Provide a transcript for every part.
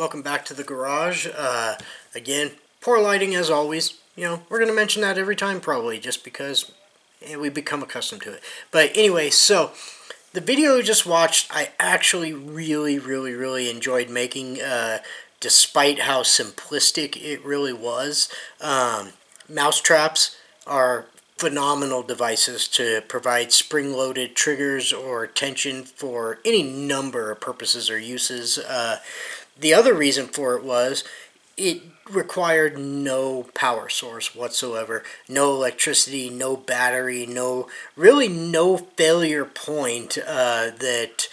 welcome back to the garage. Again, poor lighting as always. We're going to mention that every time probably just because we become accustomed to it. But anyway, so the video you just watched, I actually really enjoyed making, despite how simplistic it really was. Mouse traps are phenomenal devices to provide spring-loaded triggers or tension for any number of purposes or uses. The other reason for it was it required no power source whatsoever, no electricity, no battery, really no failure point that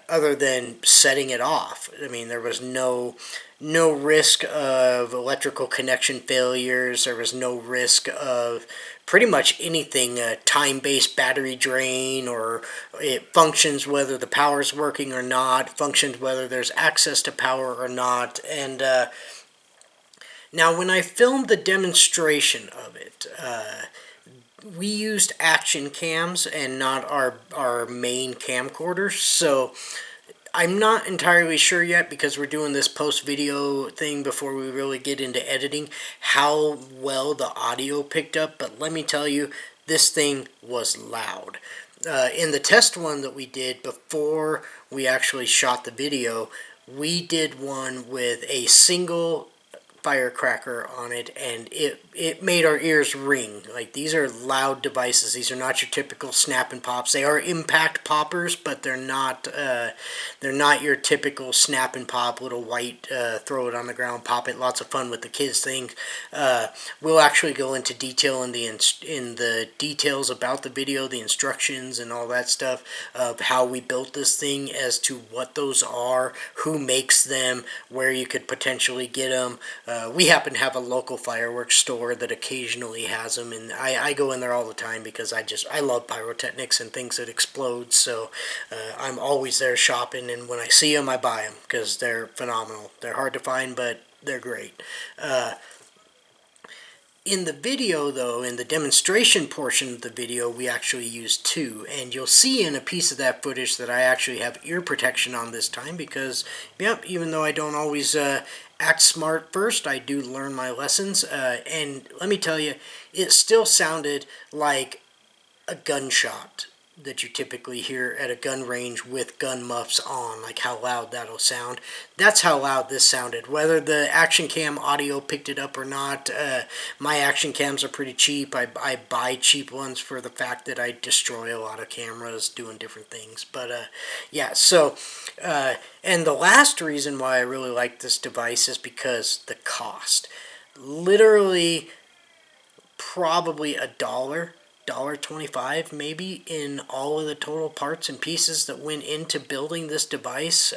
other than setting it off. I mean, there was no risk of electrical connection failures. There was no risk of pretty much anything, time-based battery drain, or it functions whether the power's working or not, functions whether there's access to power or not. And now when I filmed the demonstration of it, we used action cams and not our main camcorders, so I'm not entirely sure yet, because we're doing this post-video thing before we really get into editing, how well the audio picked up. But let me tell you, this thing was loud. In the test one that we did before we actually shot the video, we did one with a single firecracker on it, and it made our ears ring. Like, these are loud devices. These are not your typical snap and pops. They are impact poppers, but they're not your typical snap and pop, little white, throw it on the ground, pop it, lots of fun with the kids thing. We'll actually go into detail in the details about the video, the instructions and all that stuff of how we built this thing, as to what those are, who makes them, where you could potentially get them. We happen to have a local fireworks store that occasionally has them, and I go in there all the time because I love pyrotechnics and things that explode, so I'm always there shopping, and when I see them, I buy them because they're phenomenal. They're hard to find, but they're great. In the video, though, in the demonstration portion of the video, we actually used two, and you'll see in a piece of that footage that I actually have ear protection on this time because, yep, even though I don't always act smart first, I do learn my lessons, and let me tell you, it still sounded like a gunshot that you typically hear at a gun range with gun muffs on, like how loud that'll sound. That's how loud this sounded. Whether the action cam audio picked it up or not, my action cams are pretty cheap. I buy cheap ones for the fact that I destroy a lot of cameras doing different things. But yeah, so and the last reason why I really like this device is because the cost. Literally probably $1.25 maybe in all of the total parts and pieces that went into building this device.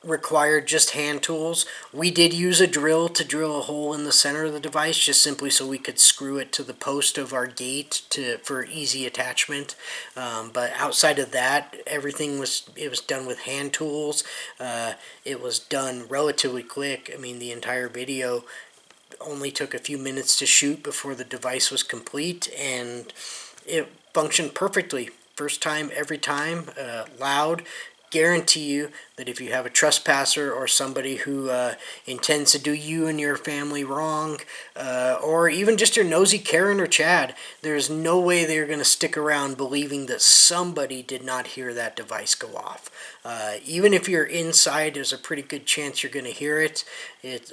Required just hand tools. We did use a drill to drill a hole in the center of the device, just simply so we could screw it to the post of our gate for easy attachment. But outside of that, everything was done with hand tools. It was done relatively quick. I mean, the entire video only took a few minutes to shoot before the device was complete, and it functioned perfectly. First time, every time. Loud. Guarantee you that if you have a trespasser or somebody who intends to do you and your family wrong, or even just your nosy Karen or Chad, there's no way they're going to stick around believing that somebody did not hear that device go off. Even if you're inside, there's a pretty good chance you're going to hear it.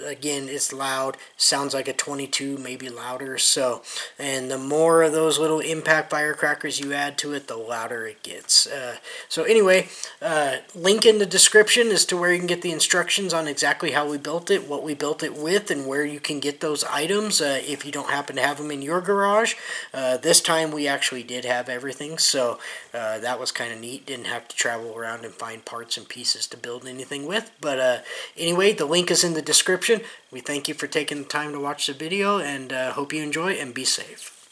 Again, it's loud. Sounds like a 22, maybe louder. So, and the more of those little impact firecrackers you add to it, the louder it gets. So anyway, link in the description as to where you can get the instructions on exactly how we built it, what we built it with, and where you can get those items if you don't happen to have them in your garage. This time we actually did have everything, so that was kind of neat. Didn't have to travel around and find parts and pieces to build anything with. But anyway, the link is in the description. We thank you for taking the time to watch the video, and hope you enjoy and be safe.